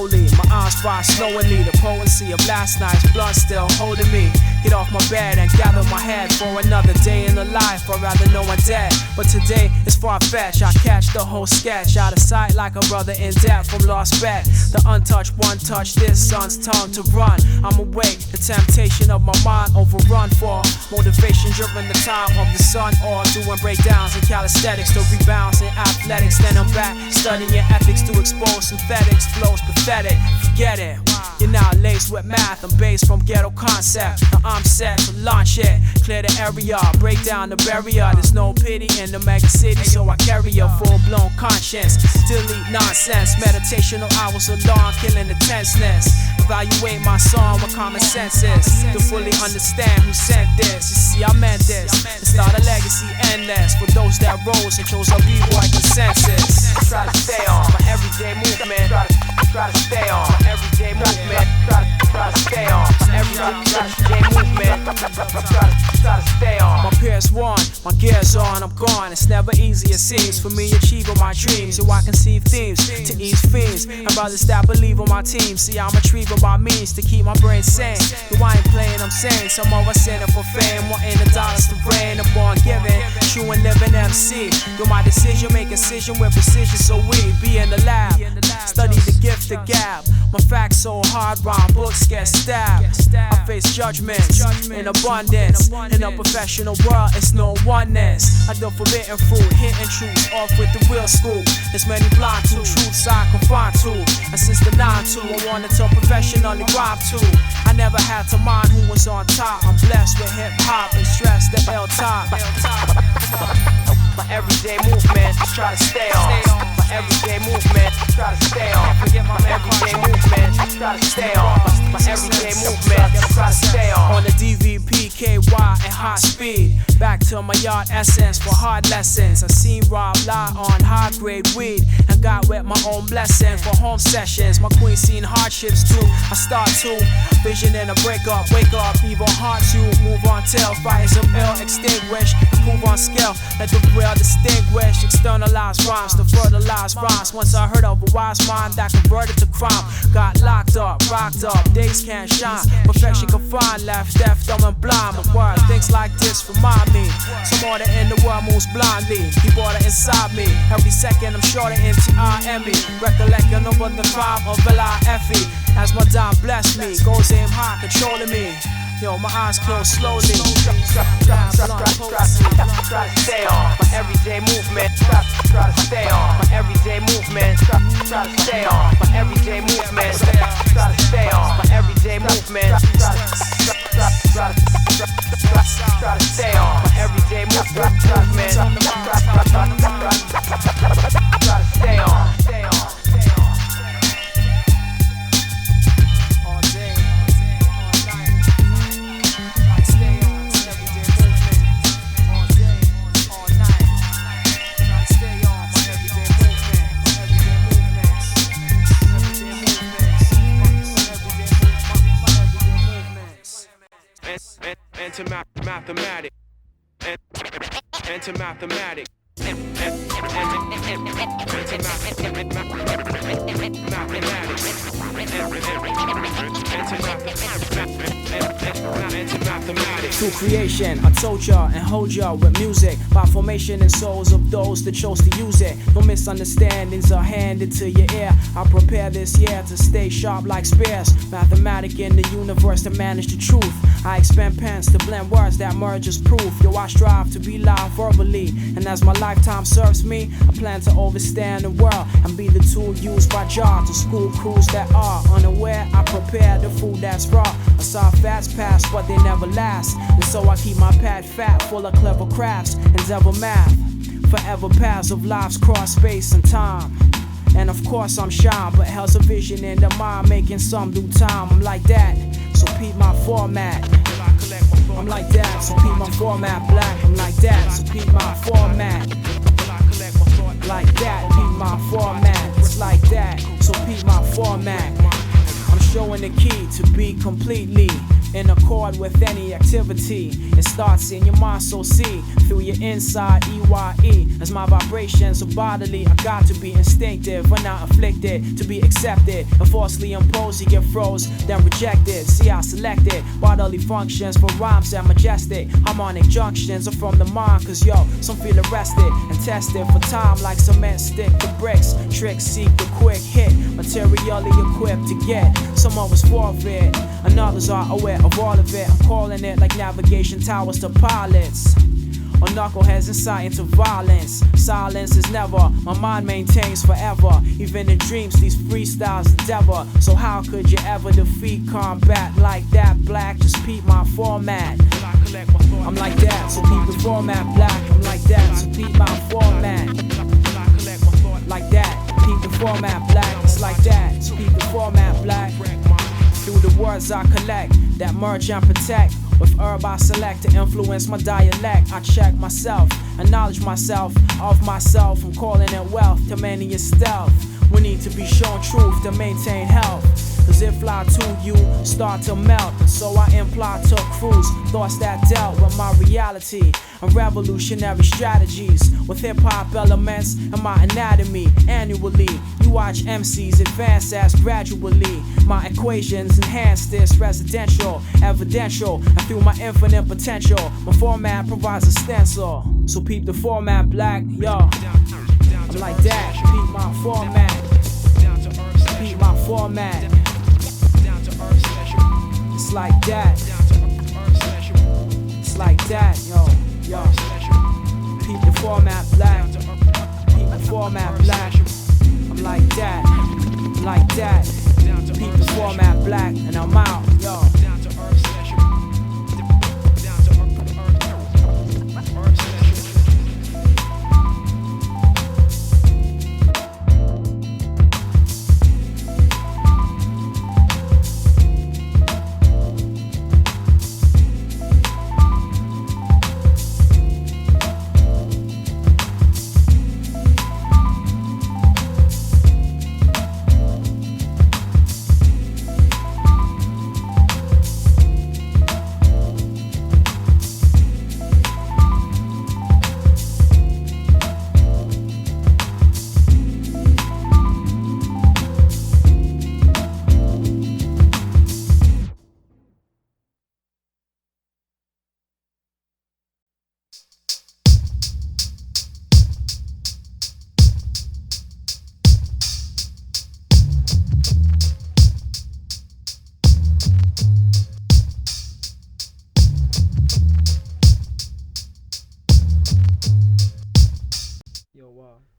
slowly. My eyes fire slowly. The potency of last night's blood still holding me. Get off my bed and gather my head for another day in the life. I'd rather know I'm dead, but today is far-fetched. I catch the whole sketch out of sight like a brother in debt from lost bet. The untouched one touch, this sun's tongue to run. I'm awake, the temptation of my mind overrun for motivation driven the time of the sun. Or doing breakdowns in calisthenics to rebounds in athletics. Then I'm back studying ethics to expose synthetics. Flows pathetic, forget it. You're now laced with math, I'm based from ghetto concept. Now I'm set to launch it, clear the area, break down the barrier. There's no pity in the mega city, so I carry a full-blown conscience. Delete nonsense, meditational hours alone, killing the tenseness. Evaluate my song with common senses to fully understand who sent this. You see, I meant this, and start a legacy endless for those that rose and chose a B-boy consensus. Try to stay on my everyday movement. Try to stay on my everyday movement. Try to stay on my everyday movement. Try to stay on. My peers won, my gears on, I'm gone. It's never easy, it seems, for me achieving my dreams. So I conceive themes to ease fiends and brothers that believe on my team. See, I'm retrieving by means to keep my brain sane. Though I ain't playing, I'm saying some of us in it for fame, wanting the dollars to reign. I'm born giving, true and living MC. Yo, my decision, make incision with precision, so we be in the lab. Study the gift, the gab. My facts so hard, rhyme books get stabbed. I face judgments in abundance. In a professional world, it's no oneness. I do forbidden fruit, hitting truths off with the real scoop. There's many blind to truths I confine to. And since the 9-2, I wanted to professionally rhyme too. I never had to mind who was on top. I'm blessed with hip hop and stress the L top. My everyday movement, try to stay on. My everyday movement, try to stay on. My everyday movement, try to stay on. My everyday movement, try to stay on. On the DVP, KY and high speed. Back to my yard essence for hard lessons. I seen Rob lie on high grade weed and got with my own blessing for home sessions. My queen seen hardships too. I start to vision in a breakup, wake up, even hard to move on till fires of ill extinguish. Improve on skill, let the real distinguish. Externalize rhymes to fertilize rhymes. Once I heard of a wise mind that converted to crime, got locked up, rocked up, days can't shine. Perfection confined, left deaf, dumb and blind. My word, things like this remind me. Some order in the world moves blindly. Keep order inside me. Every second I'm short of NTIME. Recollecting over the crime of L-I-F-E. As my dime bless me, goes aim high, controlling me. Yo, my eyes close slowly. Try to stay on my everyday movement. Try to stay on my everyday movement. Try to stay on my everyday movement. Try to stay on my everyday movement. Try to stay on my everyday movement. Try to stay on. Enter Mathematik. Enter Mathematik. Through creation, I told ya and hold ya with music. By formation and souls of those that chose to use it. No misunderstandings are handed to your ear. I prepare this year to stay sharp like spears. Mathematic in the universe to manage the truth. I expand pens to blend words that merge as proof. Yo, I strive to be loud verbally. And as my lifetime serves me, I plan to overstand the world and be the tool used by Jah to school crews that are unaware. I prepare the food that's raw. I saw fast pass, but they never last. And so I keep my pad fat, full of clever crafts and devil math. Forever paths of lives cross space and time. And of course I'm shy, but hell's a vision in the mind, making some due time. I'm like that, so peep my format. I'm like that, so peep my format. Black, I'm like that, so peep my format. Like that, peep my format. It's like that, so peep my format. I'm showing the key to be completely in accord with any activity. It starts in your mind, so see through your inside, EYE. As my vibrations so bodily, I got to be instinctive when not afflicted, to be accepted and falsely imposed. You get froze, then rejected. See, I selected bodily functions for rhymes and majestic harmonic junctions are from the mind, cause yo, some feel arrested and tested for time like cement stick to bricks. Tricks seek the quick hit, materially equipped to get. Someone was forfeit, and others are aware of all of it. I'm calling it like navigation towers to pilots, or knuckleheads insight into violence. Silence is never, my mind maintains forever. Even in dreams, these freestyles endeavor. So how could you ever defeat combat like that? Black, just peep my format. I'm like that, so peep the format. Black, I'm like that, so peep my format. Like that, peep the format. Black, it's like that, so peep the format. Black. Through the words I collect, that merge and protect. With herb I select to influence my dialect. I check myself, acknowledge myself, of myself. I'm calling it wealth to many is stealth. We need to be shown truth to maintain health. Cause if fly to you, start to melt. So I imply to cruise thoughts that dealt with my reality and revolutionary strategies with hip-hop elements and my anatomy. Annually, you watch MCs advance as gradually. My equations enhance this residential, evidential, and through my infinite potential, my format provides a stencil. So peep the format, Black, yo. I'm like that, peep my format. Peep my format. It's like that. It's like that, yo. Peep the format, Black. Peep the format, Black. I'm like that. Like that. Peep the format, Black, and I'm out, yo.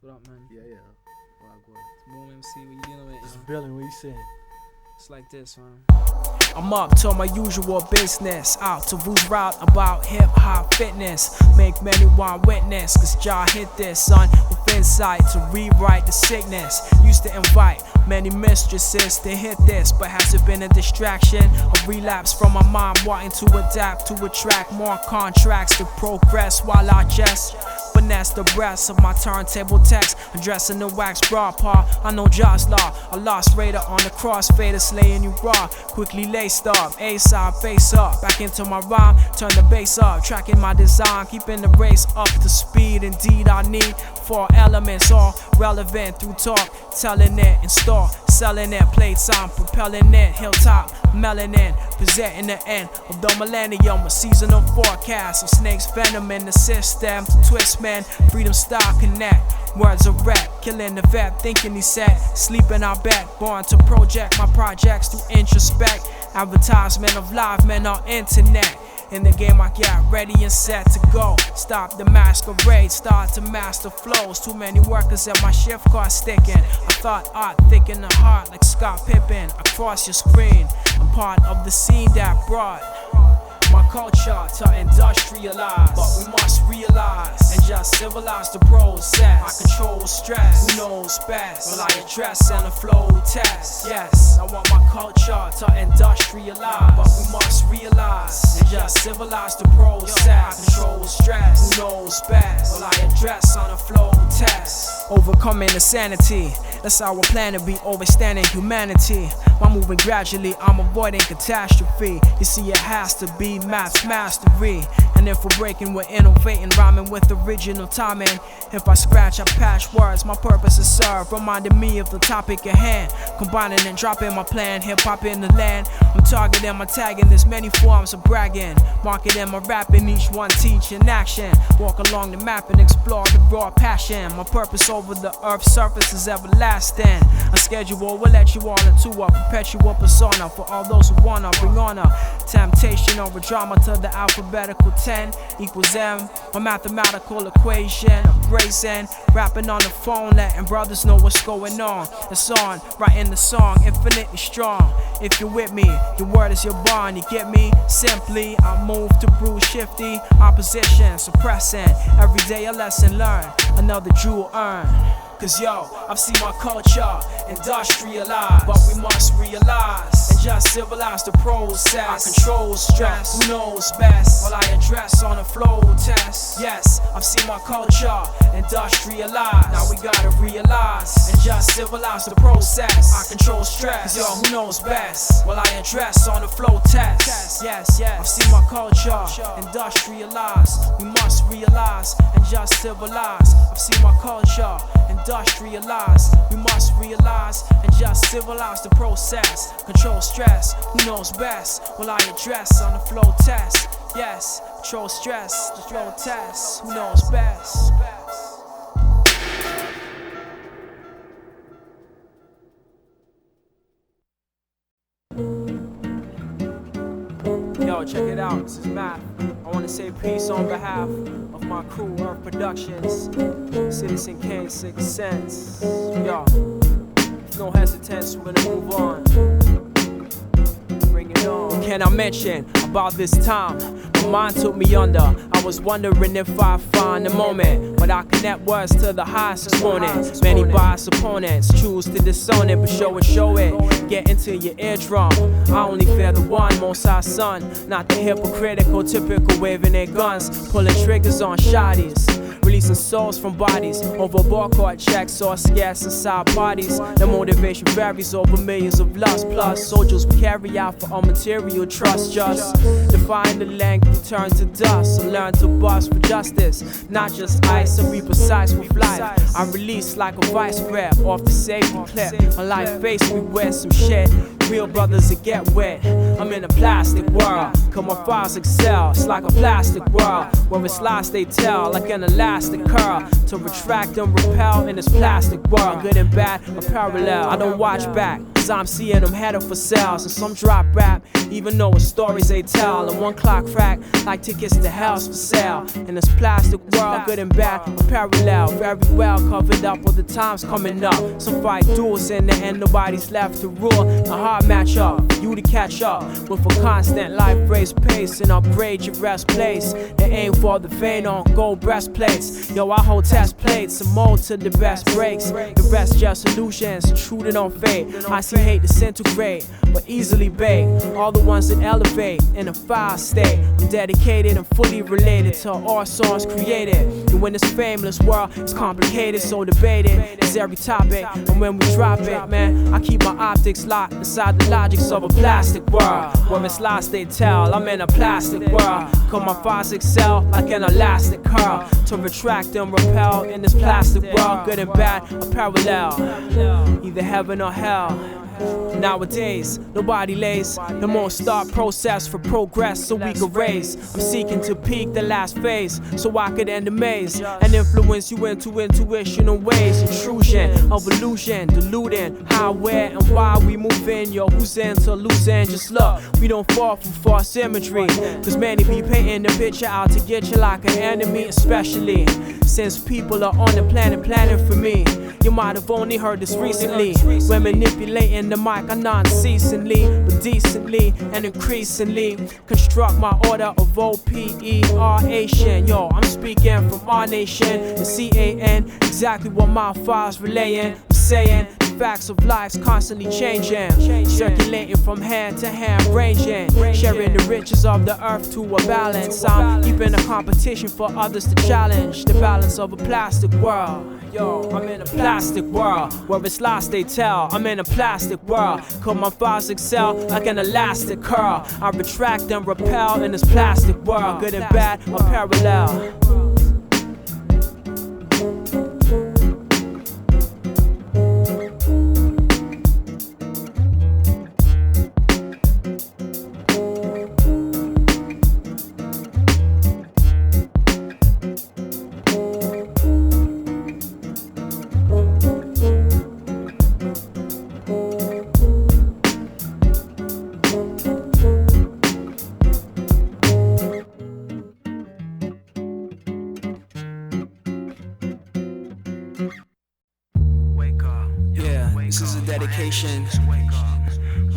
What up, man? Yeah. What? It's Boom MC, what you dealing with? It's Billy, what you saying? It's like this, man. I'm up to my usual business, out to who's route about hip-hop fitness. Make many want witness, cause Jah hit this, son, with insight to rewrite the sickness. Used to invite many mistresses to hit this, but has it been a distraction? A relapse from my mind wanting to adapt to attract more contracts to progress while I just finesse the rest of my turntable text, addressing the wax bra paw. I know Jah's law, a lost raider on the crossfader, slaying you raw, quickly laced up, A-side, face up, back into my rhyme, turn the bass up, tracking my design, keeping the race up to speed. Indeed I need 4 elements, all relevant through talk, telling it in store, selling it, plate time, propelling it, hilltop, melanin, presenting the end of the millennium, a seasonal forecast of snakes venom in the system, to twist men, freedom style connect, words of rap, killing the vet, thinking he set, sleeping I bet, born to project my projects to introspect, advertisement of live men on internet. In the game I got ready and set to go. Stop the masquerade, start to master flows. Too many workers at my shift car sticking. I thought art thick in the heart like Scott Pippen. Across your screen, I'm part of the scene that brought my culture to industrialize, but we must realize and just civilize the process. I control stress, who knows best? Will I address and a flow test? Yes, I want my culture to industrialize, but we must realize and just civilize the process. I control stress, who knows best? Will I address on a flow test? Overcoming insanity, that's our plan to be, overstanding humanity. By moving gradually, I'm avoiding catastrophe. You see, it has to be math's mastery. And if we're breaking, we're innovating, rhyming with original timing. If I scratch, I patch words, my purpose is served, reminding me of the topic at hand. Combining and dropping my plan, hip-hop in the land. I'm targeting my tagging, there's many forms of bragging. Marketing my rapping, each one teaching action. Walk along the map and explore the raw passion. My purpose over the earth's surface is everlasting. A schedule will let you all into a perpetual persona for all those who wanna bring honor. Temptation over drama to the alphabetical 10 equals M. A mathematical equation of grazing. Rapping on the phone, letting brothers know what's going on. It's on, writing the song, infinitely strong. If you're with me, your word is your bond, you get me? Simply, I move to brew shifty opposition, suppressing. Every day a lesson learned, another jewel earned. Cause yo, I've seen my culture industrialized, but we must realize and just civilize the process. I control stress, who knows best? Will I address on a flow test? Yes, I've seen my culture industrialized. Now we gotta realize and just civilize the process. I control stress, yo, who knows best? Will I address on a flow test? Yes, I've seen my culture industrialized. We must realize and just civilize. I've seen my culture industrialized. We must realize and just civilize the process. Control stress, who knows best? Will I address on the flow test? Yes, control stress, the flow test. Who knows best? Yo, check it out, this is Math. I want to say peace on behalf of my crew, Earth Productions, Citizen Kane, 6 cents. Yo, no hesitance, we're gonna move on. Bring it on. What can I mention about this time? My mind took me under. I was wondering if I find a moment, but I connect words to the highest exponent. Many biased opponents choose to disown it, but show it. Get into your eardrum. I only fear the one, Most High Son, not the hypocritical, typical waving their guns, pulling triggers on shotties. Releasing souls from bodies over ballcourt checks or scarce inside bodies. The motivation varies over millions of lust. Plus, soldiers we carry out for our material trust. Just define the length, return to dust. And learn to bust for justice, not just ice. And be precise with life. I release like a vice grip off the safety clip. My life face we wear some shit. Real brothers that get wet. I'm in a plastic world, cause my files excel. It's like a plastic world, where it's lies they tell, like an elastic curl. To retract and repel in this plastic world. Good and bad are parallel. I don't watch back, cause I'm seeing them headed for sales. And some drop rap, even though it's stories they tell. And one clock crack, like tickets to hell's for sale. In this plastic world, good and bad are parallel. Very well covered up all the times coming up. Some fight duels in the end, nobody's left to rule. A hard match up, you to catch up with a constant life race pace. And upgrade your rest place. And aim for the vein on gold breastplates. Yo, I hold test plates and mold to the best breaks. The rest just illusions, true to don't fade. I see hate disintegrate, but easily bait. All the ones that elevate in a foul state. I'm dedicated and fully related to all songs created. And when this fameless world is complicated, so debated is every topic. And when we drop it, man, I keep my optics locked inside the logics of a plastic world. Where it's lies they tell, I'm in a plastic world. Cause my files excel like an elastic curl. To retract and repel in this plastic world. Good and bad are parallel, either heaven or hell. Nowadays, nobody lays the most start process for progress so we can raise. I'm seeking to peak the last phase so I could end the maze and influence you into intuitional ways. Intrusion, evolution, deluding how, where, and why we move in. Yo, who's into losing? Just look, we don't fall from false imagery. Cause many be painting the picture out to get you like an enemy, especially since people are on the planet planning for me. You might have only heard this recently. We're manipulating the mic, I non-ceasingly, but decently and increasingly construct my order of operation. Yo, I'm speaking from our nation, the CAN, exactly what my files relaying. I'm saying the facts of life's constantly changing, circulating from hand to hand, ranging, sharing the riches of the earth to a balance. I'm keeping a competition for others to challenge the balance of a plastic world. Yo, I'm in a plastic world where it's lost they tell. I'm in a plastic world, cause my files excel like an elastic curl. I retract and repel in this plastic world, good and bad are parallel. This is a dedication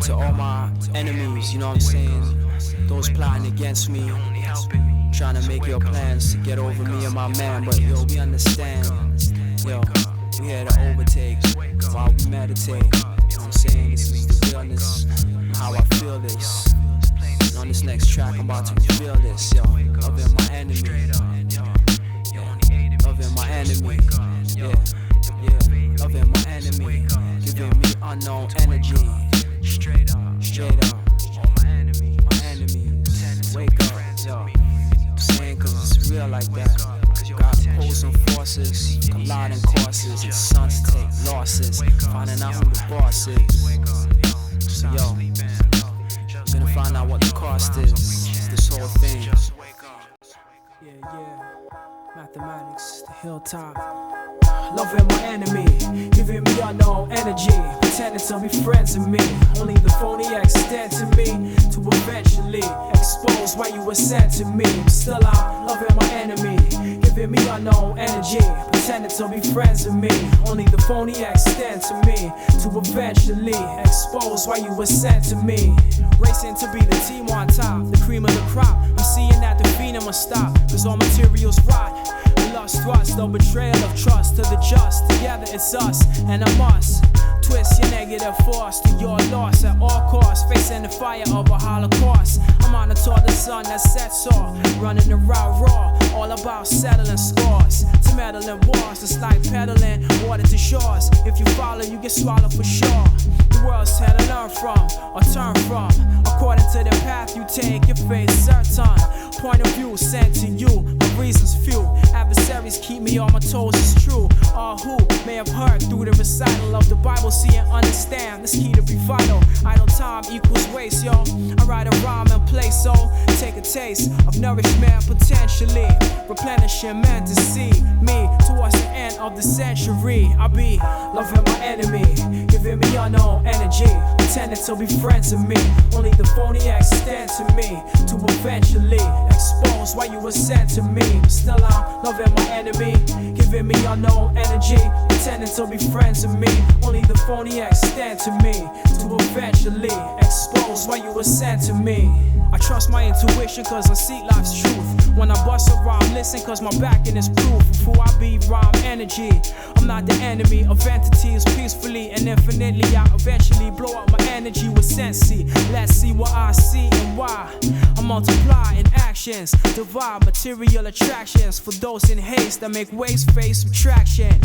to all my enemies, you know what I'm saying? Those plotting against me, trying to make your plans to get over me and my man. But yo, we understand, yo, we here to overtake while we meditate. You know what I'm saying? This is the realness of how I feel this. And on this next track, I'm about to reveal this, yo. Loving my enemy, loving my enemy, loving my enemy, giving me unknown energy. Straight up, all my enemies, wake up, yo. I'm saying cause it's real like that. Got opposing forces, colliding courses, and sons take losses, finding out who the boss is. So yo, I'm gonna find out what the cost is, this whole thing. Yeah, mathematics, the hilltop. Loving my enemy, giving me unknown energy, pretending to be friends with me. Only the phony extend to me, to eventually expose why you were sent to me. Still I'm loving my enemy, giving me unknown energy, pretending to be friends with me. Only the phony extend to me, to eventually expose why you were sent to me. Racing to be the team on top, the cream of the crop. I'm seeing that the phenom must stop, cause all materials rot. Lust, thrust, the betrayal of trust to the just. Together it's us, and I must twist your negative force to your loss at all costs, facing the fire of a holocaust. I'm on the toward the sun that sets off, running the route raw, all about settling scores. To meddle in wars, it's like peddling water to shores. If you follow, you get swallowed for sure. The world's here to learn from, or turn from, according to the path you take, your faith certain. Point of view sent to you, my reasons few. Adversaries keep me on my toes, it's true. All who may have heard through the recital of the Bible, see and understand this key to be vital. Idle time equals waste, yo. I write a rhyme and play, so take a taste of nourishment potentially, replenishing meant to see me towards the end of the century. I'll be loving my enemy, giving me unknown energy, pretending to be friends with me. Only the phony extend to me, to eventually expose why you were sent to me. Still I'm loving my enemy, giving me unknown energy, pretending to be friends with me. Only the phony extend to me, to eventually expose why you were sent to me. I trust my intuition cause I seek life's truth. When I bust a rhyme, listen cause my backing is proof of who I be, rhyme energy. I'm not the enemy of entities, peacefully and infinitely I eventually blow up my energy with sensei. Let's see what I see and why. I multiply in actions, divide material attractions for those in haste that make waste face subtraction.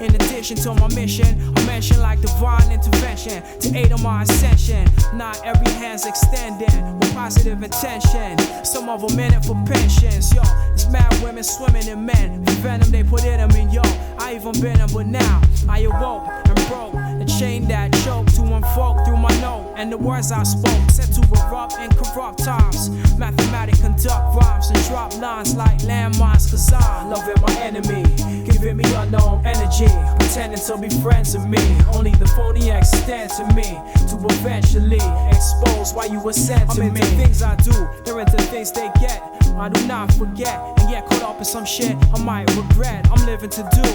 In addition to my mission, I mention like divine intervention to aid on my ascension. Not every hand's extending with positive intention. Some of them in it for pensions, yo. It's mad women swimming in men. The venom they put in them, and yo, I even been them, but now I awoke and broke the chain that choked to unfold through my note. And the words I spoke set to erupt in corrupt times. Mathematic conduct rhymes and drop lines like landmines. Cause I'm loving my enemy, giving me unknown energy, pretending to be friends with me. Only the phony extend to me, to eventually expose why you were sent to me. I'm into things I do, they're into things they get. I do not forget and get caught up in some shit I might regret. I'm living to do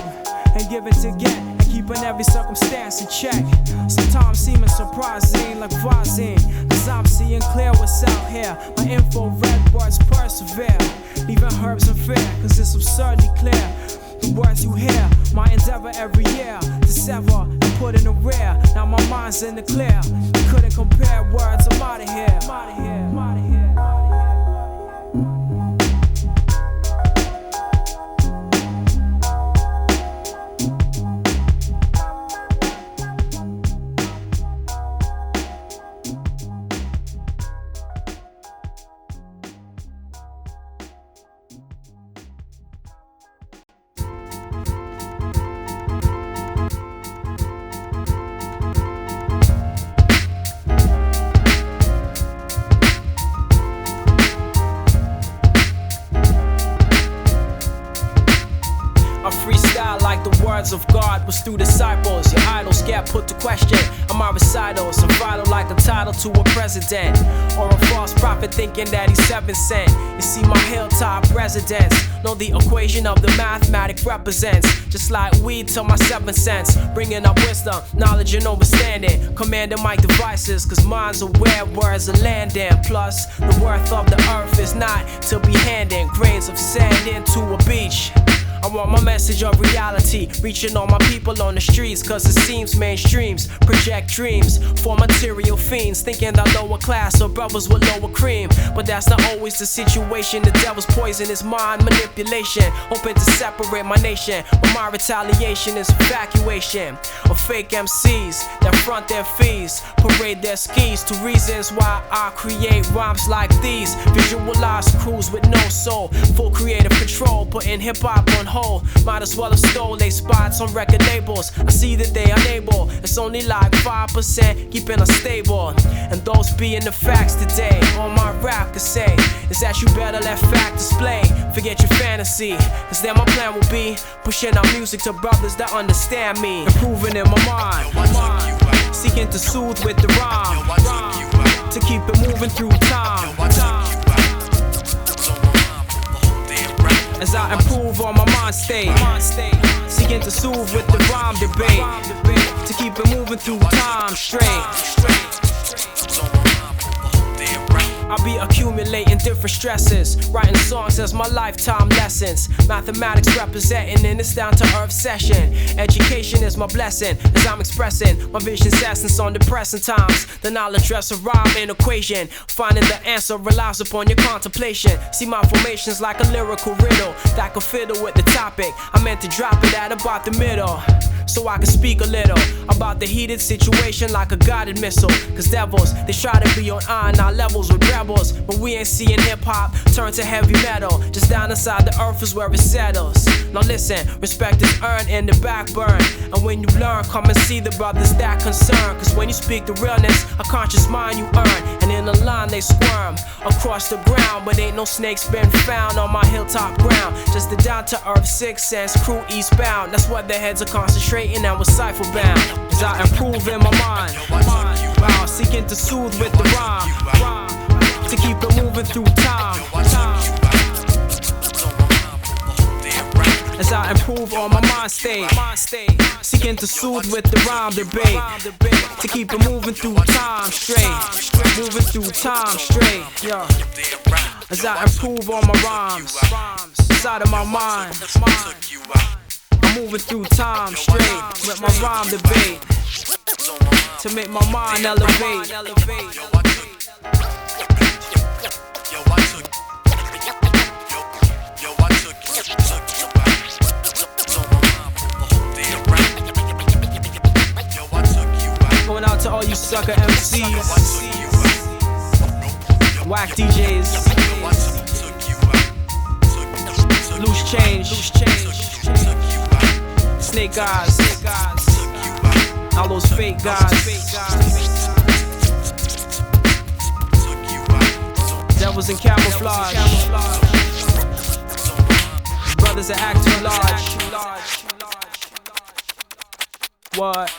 and giving to get, and keeping every circumstance in check. Sometimes seeming surprising like Vazine, cause I'm seeing clear what's out here. My infrared words persevere, leaving herbs and fear, cause it's absurdly clear. The words you hear, my endeavor every year to sever and put in the rear. Now my mind's in the clear, couldn't compare words, I'm outta here. I'm outta here. I'm outta here. Of God was through disciples. Your idols get put to question. And my recitals are vital like a title to a president or a false prophet thinking that he's heaven sent. You see, my hilltop residents know the equation of the Mathematik represents. Just like weed to my 7 cents, bringing up wisdom, knowledge and understanding. Commanding my devices, cause mine's aware words are landing. Plus, the worth of the earth is not to be handing grains of sand into a beach. I want my message of reality reaching all my people on the streets, cause it seems mainstreams project dreams for material fiends, thinking that lower class or brothers with lower cream. But that's not always the situation. The devil's poison is mind manipulation, hoping to separate my nation. But my retaliation is evacuation of fake MCs that front their fees, parade their skis to reasons why I create rhymes like these. Visualize crews with no soul, full creative control, putting hip-hop on hold. Might as well have stole they spots on record labels. I see that they unable. It's only like 5% keeping us stable. And those being the facts today, all my rap could say is that you better let fact display. Forget your fantasy, cause then my plan will be pushing our music to brothers that understand me, improving in my mind, seeking to soothe with the rhyme, to keep it moving through time. As I improve on my mind state, seeking to soothe with the rhyme debate, to keep it moving through time straight. I'll be accumulating different stresses, writing songs as my lifetime lessons. Mathematics representing in this down to earth session. Education is my blessing as I'm expressing my vision's essence on depressing times. Then I'll address a rhyme and equation. Finding the answer relies upon your contemplation. See my formations like a lyrical riddle that could fiddle with the topic. I meant to drop it at about the middle, so I can speak a little about the heated situation like a guided missile. Cause devils, they try to be on our levels with rebels, but we ain't seeing hip-hop turn to heavy metal. Just down inside the earth is where it settles. Now listen, respect is earned in the backburn, and when you learn, come and see the brothers that concern. Cause when you speak the realness, a conscious mind you earn, and in a line they squirm across the ground. But ain't no snakes been found on my hilltop ground. Just the down-to-earth 6 sense crew eastbound. That's what their heads are concentrating and was cipher bound. As I improve in my mind, seeking to soothe with the rhyme, to keep it moving through time. As I improve on my mind state, seeking to soothe with the rhyme debate, to keep it moving through time straight, moving through time straight. Yeah. As I improve on my rhymes, inside of my mind, I'm moving through time straight with my rhyme debate, to make my mind elevate. Going out to all you sucker MCs, whack DJs, loose change, snake eyes, all those fake guys, devils in camouflage, brothers that act too large. What?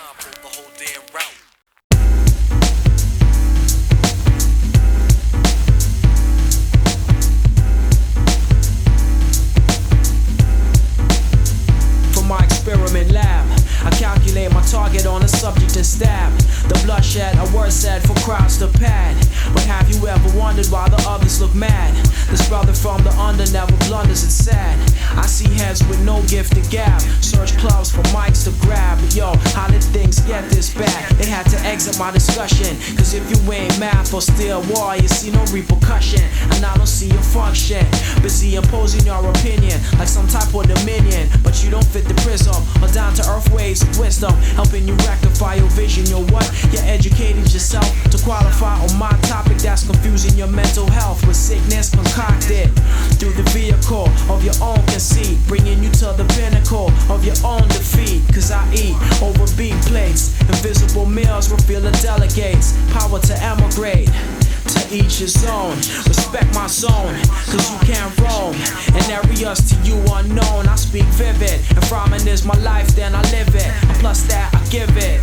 look mad. This brother from the under never blunders, it's sad. I see heads with no gift to gab. Search clubs for mics to grab. But yo, how did things get this bad? They had to exit my discussion. Cause if you ain't math or still war, you see no repercussion. And I don't see your function. Busy imposing your opinion like some type of dominion. But you don't fit the prism or down to earth ways of wisdom. Helping you rectify your vision. You're what? You educated yourself to qualify on my topic that's confusing your mental health with sickness concocted through the vehicle of your own conceit, bringing you to the pinnacle of your own defeat. Cause I eat over beat plates, invisible meals reveal the delegates, power to emigrate. To each his own, respect my zone, cause you can't roam in areas to you unknown. I speak vivid, and farming is my life, then I live it, and plus that I give it.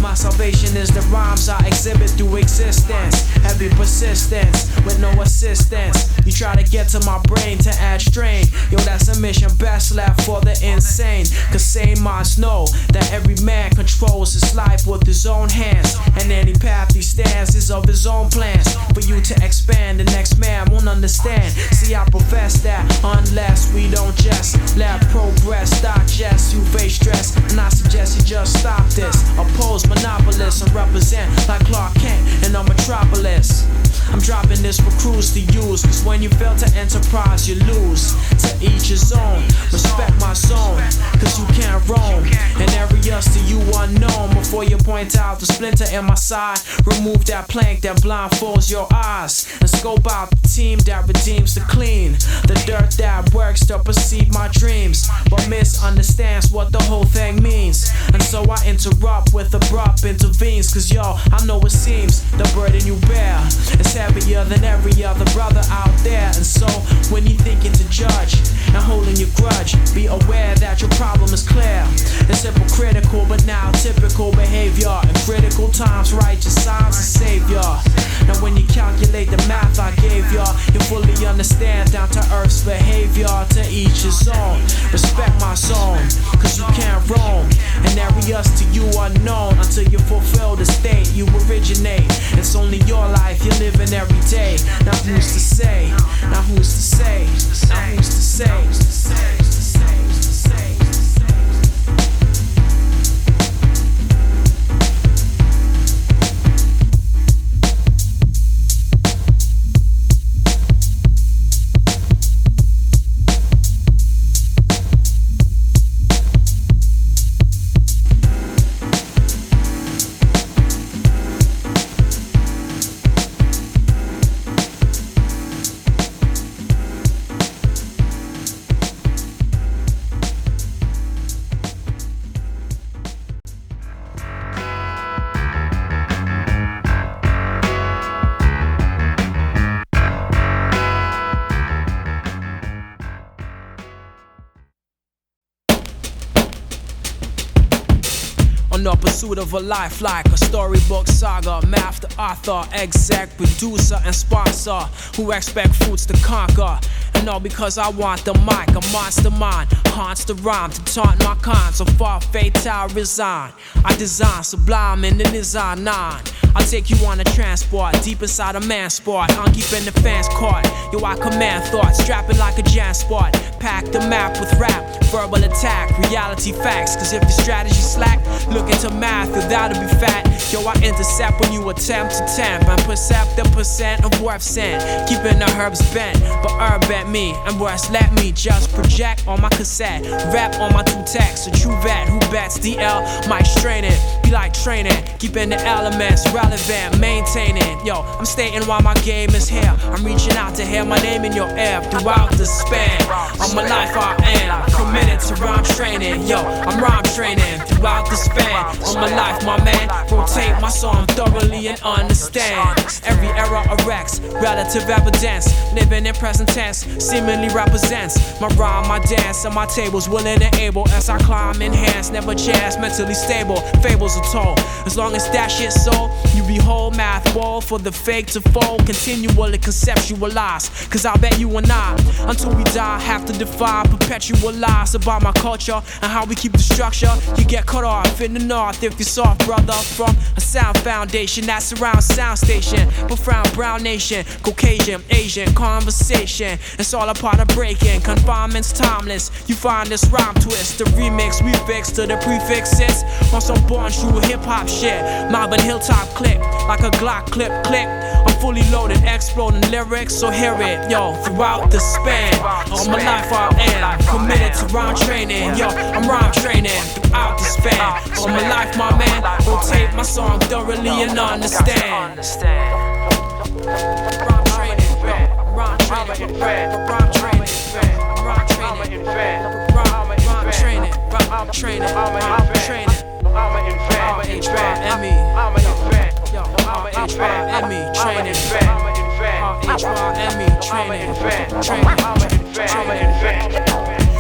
My salvation is the rhymes I exhibit through existence. Heavy persistence with no assistance. You try to get to my brain to add strain. Yo, that's a mission best left for the insane. Cause sane minds know that every man controls his life with his own hands. And any path he stands is of his own plans. For you to expand, the next man won't understand. See, I profess that unless we don't just let progress digest, you face stress. And I suggest you just stop this. Oppose monopolists and represent like Clark Kent in a metropolis. I'm dropping this for crews to use, cause when you fail to enterprise, you lose. To each his own, respect my zone, cause you can't roam in areas to you unknown. Before you point out the splinter in my side, remove that plank that blindfolds your eyes, and scope out the team that redeems the clean, the dirt that works to perceive my dreams, but misunderstands what the whole thing means. And so I interrupt with abrupt intervenes, cause yo, I know it seems the burden you bear is heavier than every other brother out there. And so when you're thinking to judge and holding your grudge, be aware that your problem is clear. It's hypocritical but now typical behavior. In critical times, righteous signs and savior. Now when you calculate the math I gave ya, you fully understand down to earth's behavior. To each his own, respect my zone, cause you can't roam in areas to you unknown until you fulfill the state you originate. It's only your life you're living every day. Now who's to say? Now who's to say? Now who's to say? On the pursuit of a life like a storybook saga. Math, the author, exec, producer, and sponsor who expect fruits to conquer. And all because I want the mic, a monster mind haunts the rhyme to taunt my kind. So far, fatal resign. I design sublime in the design 9. I'll take you on a transport deep inside a man's sport. I'm keeping the fans caught. Yo, I command thoughts, strapping like a jam spot. Pack the map with rap, verbal attack, reality facts. Cause if your strategy slack, look into math, you'll that'll be fat. Yo, I intercept when you attempt to tempt and percept the percent of worth sent. Keeping the herbs bent, but herb bent me. And worse, let me just project on my cassette, rap on my 2 texts. A true vet who bets DL, Mike's training. Be like training, keeping the elements relevant, maintaining. Yo, I'm stating why my game is here. I'm reaching out to hear my name in your ear throughout the span of my life. I am committed to rhyme training. Yo, I'm rhyme training throughout the span of my life, my man. Rotate my song thoroughly and understand every era erects relative evidence. Living in present tense seemingly represents my rhyme, my dance, and my tables willing and able as I climb, enhance, never chance, mentally stable. Fables are told as long as that shit's sold. You behold math wall for the fake to fold, continually consistent. conceptualize. Cause I bet you and I, until we die, have to defy perpetual lies about my culture and how we keep the structure. You get cut off in the north if you're soft, brother. From a sound foundation that surrounds sound station, profound brown nation, Caucasian, Asian conversation. It's all a part of breaking confinements, timeless. You find this rhyme twist, the remix we fix to the prefixes. On some born true hip hop shit, Marvin Hilltop click like a Glock clip. I'm fully loaded, exploding lyrics, so hear it, yo. Throughout the span of my life, I am committed to rhyme training, yo. I'm rhyme training throughout the span of my life, my man. Rotate my song thoroughly and understand. Rhyme training, rhyme training, rhyme training, rhyme training, rhyme training, rhyme training, rhyme training. H-Y-M-E, yo, H-Y-M-E, training, H-Y-M-E, training.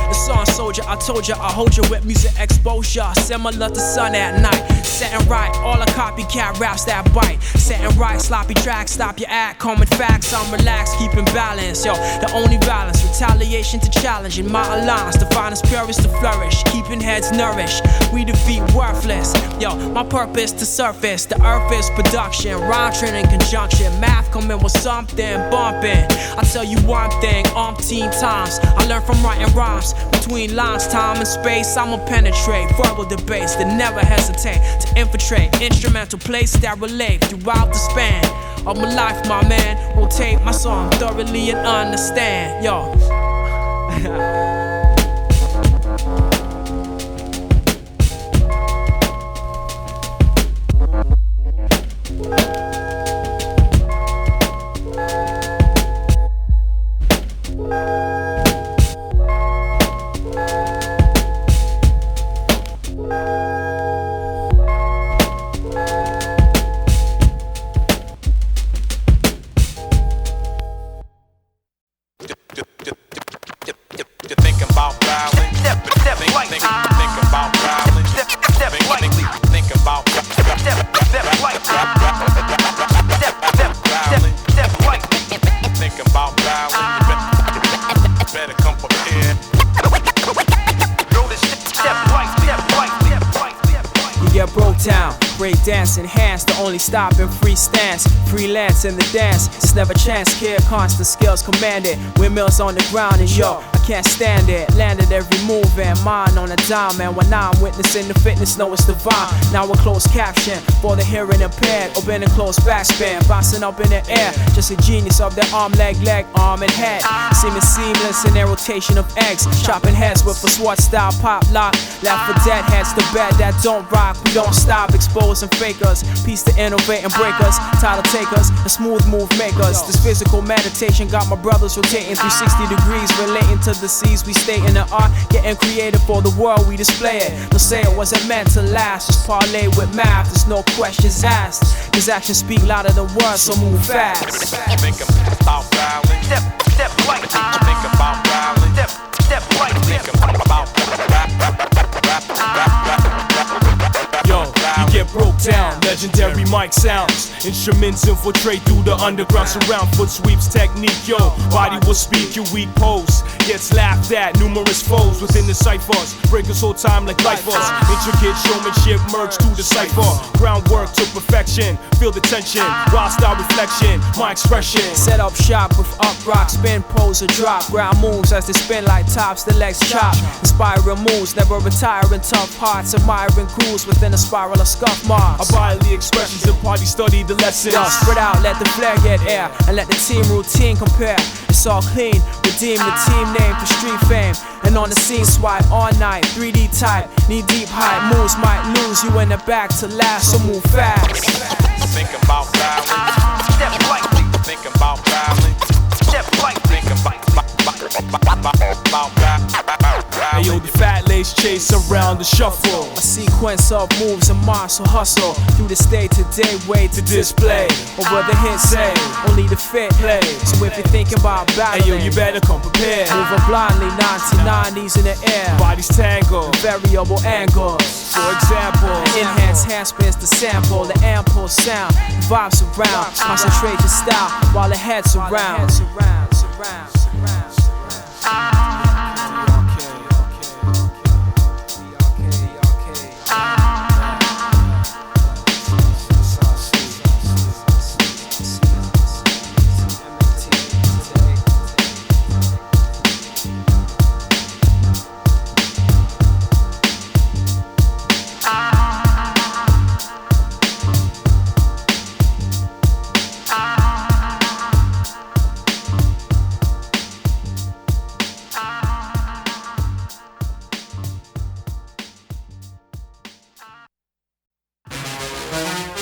The song Soldier, I told ya, I hold you with music exposure, similar to sun at night. Setting right, all the copycat raps that bite. Setting right, sloppy tracks, stop your act, common facts. I'm relaxed, keeping balance, yo. The only balance, retaliation to challenge. In my alliance, the finest purest to flourish, keeping heads nourished. We defeat worthless, yo. My purpose to surface, the earth is production. Rhyme training conjunction, math coming with something bumping. I tell you one thing, umpteen times I learned from writing rhymes. Between lines, time and space, I'ma penetrate verbal debates that never hesitate to infiltrate instrumental places that relate throughout the span of my life, my man. Rotate my song thoroughly and understand, yo. Break dance enhanced, the only stop in free stance. Freelance in the dance, it's never chance. Kid, constant skills commanded. Windmills on the ground and yo, I can't stand it. Landed every move and mine on a dime. And when I'm witnessing the fitness, know it's divine. Now a closed caption for the hearing impaired. Open and close backspin, bouncing up in the air. Just a genius of their arm, leg, arm and head. Seeming seamless in their rotation of eggs. Chopping heads with a SWAT style pop lock. Left for dead heads, the bed that don't rock. We don't stop, exposing fakers. Peace to innovate and breakers. Title takers and smooth move makers. This physical meditation got my brothers rotating 360 degrees. Relating to the seas we stay in the art. Getting creative for the world we display it. Don't say it wasn't meant to last. Just parlay with math, there's no questions asked. Cause actions speak louder than words, so move fast. Think about violence. Step right. Think about violence. Step right. Think about Yo, you get broke down, legendary mic sounds. Instruments infiltrate through the underground surround. Foot sweeps technique, yo. Body will speak, your weak pose gets laughed at, numerous foes within the ciphers. Breakers hold time like lifers. Intricate showmanship merged through the cipher. Groundwork to perfection, feel the tension. Wild style reflection, my expression. Set up shop with up rock, spin, pose or drop. Ground moves as they spin like tops, the legs chop. Inspiring moves, never retiring tough hearts. Admiring grooves within a spiral of scuff marks. Bodily expressions and party study the lessons. Yo, spread out, let the flare get air. And let the team routine compare. It's all clean, redeem the team name for street fame. And on the scene swipe all night, 3D type. Need deep hype, moves might lose you in the back to last, so move fast. Think about violence. Step right. Think about violence. Step right. Think about Hey yo, the fat lace chase around the shuffle. A sequence of moves and martial hustle through the day-to-day way to display. Or what the hits say, only the fit play. So if you're thinking about battling, Hey yo, you better come prepared. moving blindly, 99 knees in the air. Bodies tangle, Variable angles. for example. Enhance hand spins the sample, the ample sound, vibes around, concentrate your style while the head surrounds.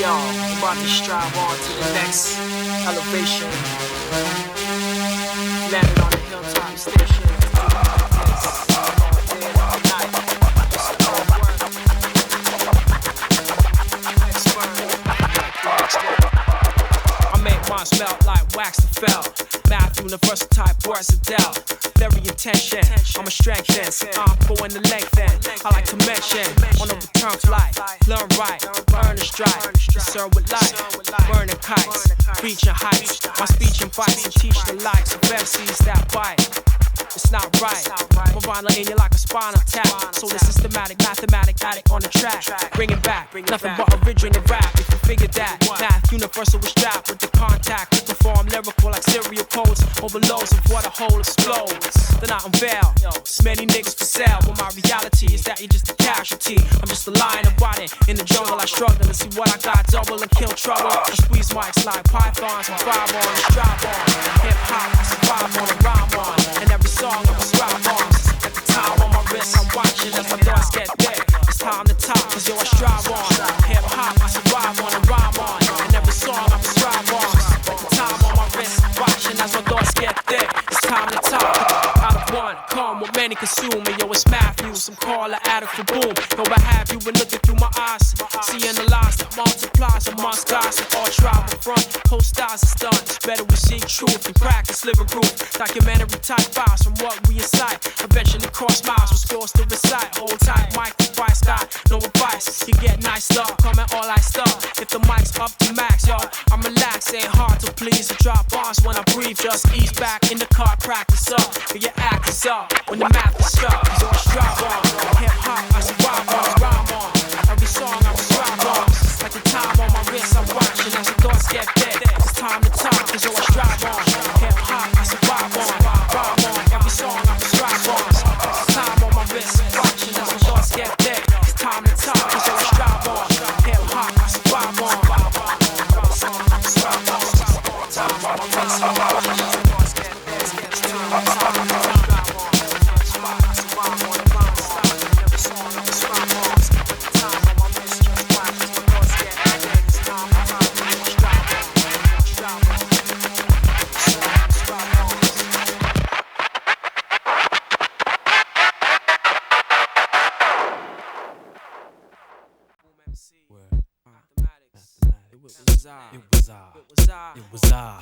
Yo, I'm about to strive on to the next elevation. Landed on a hilltop station. I make mine melt like wax to felt. Math universal type words of doubt. Very intention, I'm a strengthen. I'm going the length in. I like to mention on a return flight. Learn right, earn a strike. Concern with life, burning kites, reaching heights. My speech invites and teach the likes of MCs that bite. It's not right. My rhyme in you like a spinal tap. So the systematic, mathematic addict on the track. Bring it back, nothing but original rap. If you figure that, math universal was strapped with the contact. We perform lyrical like serial codes. Overloads of what a whole explodes. Then I unveil, there's many niggas for sale. But my reality is that you're just a casualty. I'm just a lion and riding in the jungle. I struggle to see what I got, double and kill trouble. I squeeze mics like pythons and vibe on and strive on. Hip hop, I survive on and rhyme on. And every song I prescribe on. At the time on my wrist, I'm watching as my thoughts get thick. It's time to top, cause yo, I strive on. Hip hop, I survive on and rhyme on. And every song I prescribe on. At the time on my wrist, watching as my thoughts get thick. It's time to top. Out of one, come what many consume. And yo, it's Matthew, some call an addict for boom. Yo, I have you been looking through my eyes, seeing the lies that multiplies amongst guys that all travel front. Whole styles are stunts. Better we seek truth and practice living proof. Documentary type files from what we incite. Eventually cross miles with scores to recite. Old type mic device, got no advice. You get nice stuff, coming all I stuff. If the mic's up to max, yo, I'm relaxed. Ain't hard to please. I drop bars when I breathe. Just ease back in the car, practice up. But your act is up when the math is stuck. So I strive on. Hip hop, I survive on. Rhyme on. Every song I prescribe on. Like the time on my wrist, I'm watching as the thoughts get dead. It's time to talk, cause yo, I strive on. Hip hop, I survive on. Rhyme on. Every song I prescribe on. Like the time on my wrist, I'm watching as the thoughts get dead. It's time to talk, cause yo, I strive on. Hip hop, I survive on. Every song I prescribe on. Time on my wrist, I'm watching as the thoughts get dead. It's time to talk, cause yo, I strive on. I survive on. Every song I prescribe on. Like the time on my wrist, just watch as the thoughts get dead. It's time to talk, cause yo, I strive on. Strive on.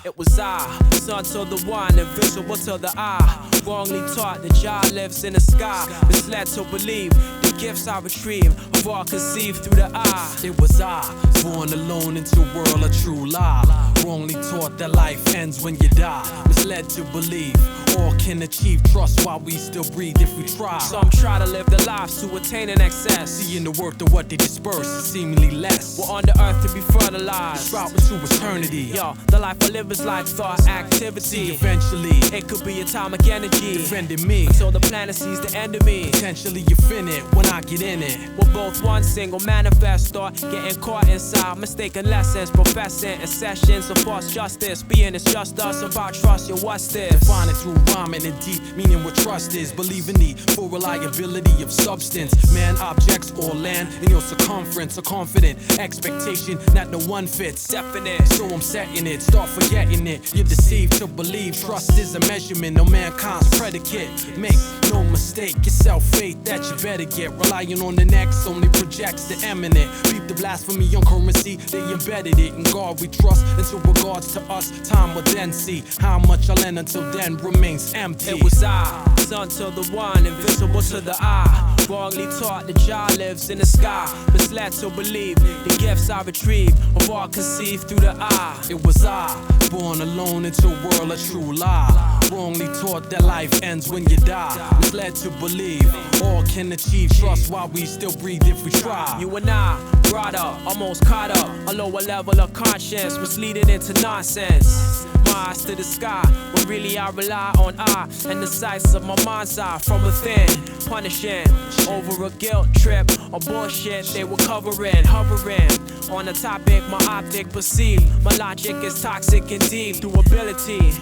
It was I, son to the one, invisible to the eye. Wrongly taught that Jah lives in the sky. Misled to believe the gifts I retrieve are all conceived through the eye. It was I, born alone into a world of true lie. Wrongly taught that life ends when you die. Misled to believe all can achieve trust while we still breathe if we try. Some try to live their lives to attain an excess. Seeing the worth of what they disperse is seemingly less. We're on the earth to be fertilized. Route into eternity. Yo, the life I live is like thought activity. Eventually, it could be atomic energy defending me until the planet sees the end of me. Potentially you fin it when I get in it. We're both one single manifest thought, getting caught inside mistaken lessons, professing in sessions to force justice. Being is just us about trust, yo, what's this? Define it through rhyming and deep meaning what trust is. Believe in the full reliability of substance. Man, objects, or land in your circumference. A confident expectation that no one fits. Definite. So I'm setting it, start forgetting it. You're deceived to believe trust is a measurement of mankind's predicate. Make no mistake, yourself faith that you better get. Relying on the next only projects the eminent. Beat the blasphemy on currency, they embedded it. In God we trust, until regards to us, time will then see how much I lend until then remains empty. It was I, son to the one, invisible to the eye. Wrongly taught that Jah lives in the sky. Misled to believe the gifts I retrieve of all conceived through the eye. It was I, born alone into a world of true lie. Wrongly taught that life ends when you die. Misled to believe all can achieve trust while we still breathe if we try. You and I, brought up, almost caught up. A lower level of conscience, misleading into nonsense. My eyes to the sky, when really I rely on I and the sights of my mind's eye from within. Punishing over a guilt trip or bullshit they were covering, hovering on a topic my optic perceived. My logic is toxic and deep through ability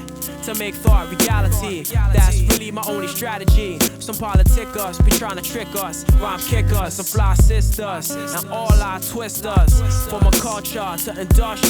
to make thought reality. That's really my only strategy. Some politicers be trying to trick us, rhyme kick us, and fly sisters, and all our twisters. From a culture to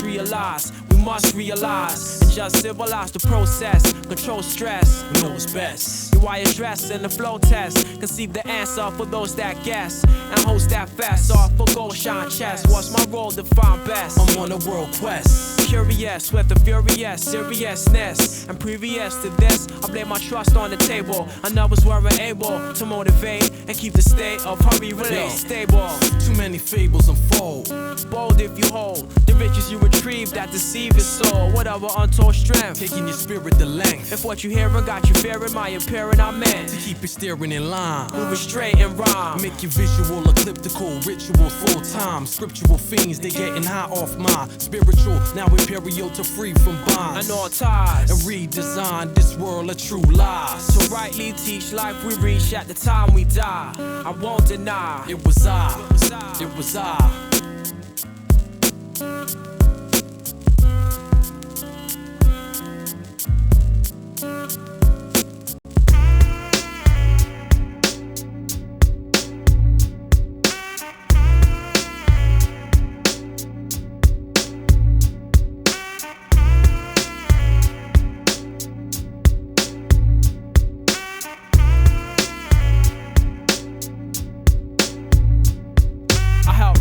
industrialize, we must realize and just civilize the process. Control stress, Who knows best? you wire dress in the flow test. Conceive the answer for those that guess, and host that fest off for gold shine chest. What's my role to find best? I'm on a world quest. Curious with the furious seriousness. And previous to this, I blame my trust on the table. And others weren't able to motivate and keep the state of hurry relate stable. Too many fables unfold. Bold if you hold the riches you retrieve that deceive your soul. Whatever untold strength, Taking your spirit the length. if what you hearing got you fearing, my appearing I meant To keep you steering in line. moving straight in rhyme. Make your visual ecliptical rituals full time. Scriptural fiends, they getting high off my spiritual. Now imperial to free from bonds. And all ties And redesign this world of true lies. to rightly teach life we reach at the time we die. I won't deny It was I. It was I.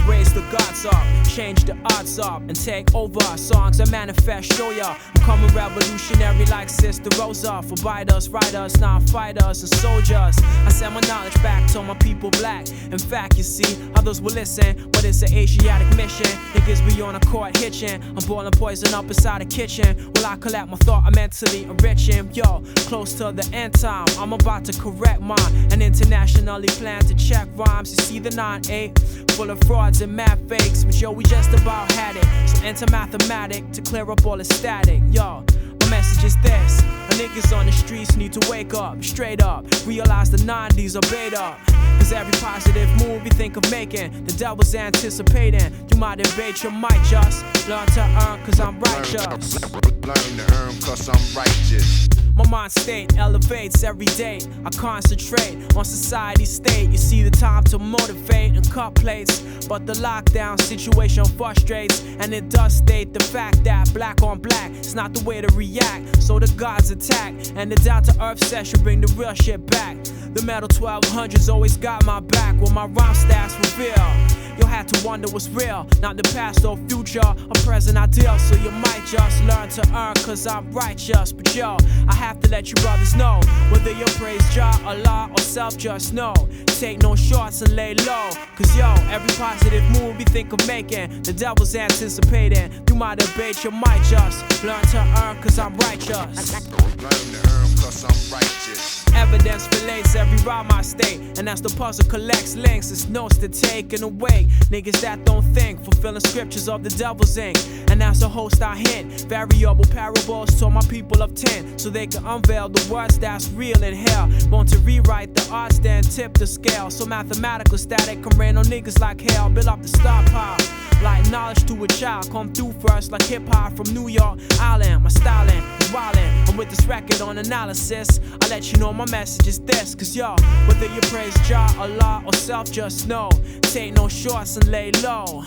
raise the gods up, change the odds up, and take over. Songs I manifest, show ya I'm coming revolutionary like Sister Rosa. For biters, writers, now fighters and soldiers. I send my knowledge back to my people black. In fact, you see, others will listen, but it's an Asiatic mission. Niggas be on a court hitching. I'm boiling poison up inside the kitchen. While I collect my thought, I'm mentally enriching. Yo, close to the end time, I'm about to correct mine. And internationally plan to check rhymes. You see the 9-8, full of frauds and mad fakes. But yo, we just about had it. So enter Mathematik to clear up all the static. Yo, my message is this: my niggas on the streets need to wake up, straight up. Realize the 90s are beta. Cause every positive move you think of making, the devil's anticipating. You might invade, you might just learn to earn cause I'm righteous. Learn to earn cause I'm righteous. My mind state elevates every day. I concentrate on society's state. You see the time to motivate and cut plates, but the lockdown situation frustrates. And it does state the fact that black on black is not the way to react. So the gods attack, and the down to earth session bring the real shit back. The metal 1200s always got my back when my rhyme stats reveal. You'll have to wonder what's real, not the past or future, a present ideal. So you might just learn to earn cause I'm righteous. But yo, I have to let you brothers know, whether you praise Jah, Allah, or self, just know, take no shorts and lay low. Cause yo, every positive move you think of making, the devil's anticipating. You might debate, you might just learn to earn cause I'm righteous. Learn to earn cause I'm righteous. evidence relates every rhyme I state. And as the puzzle collects links, it's notes that taken away. Niggas that don't think, fulfilling scriptures of the devil's ink. And as a host I hint, variable parables to my people of 10, so they can unveil the words that's real in hell. Want to rewrite the odds, then tip the scale. So mathematical static can rain on niggas like hell. Build up the stockpile, like knowledge to a child. Come through first like hip-hop from New York Island. My styling is wildin', and with this record on analysis, I let you know my message is this. Cause yo, whether you praise Jah, Allah, or self, just know, take no shorts and lay low.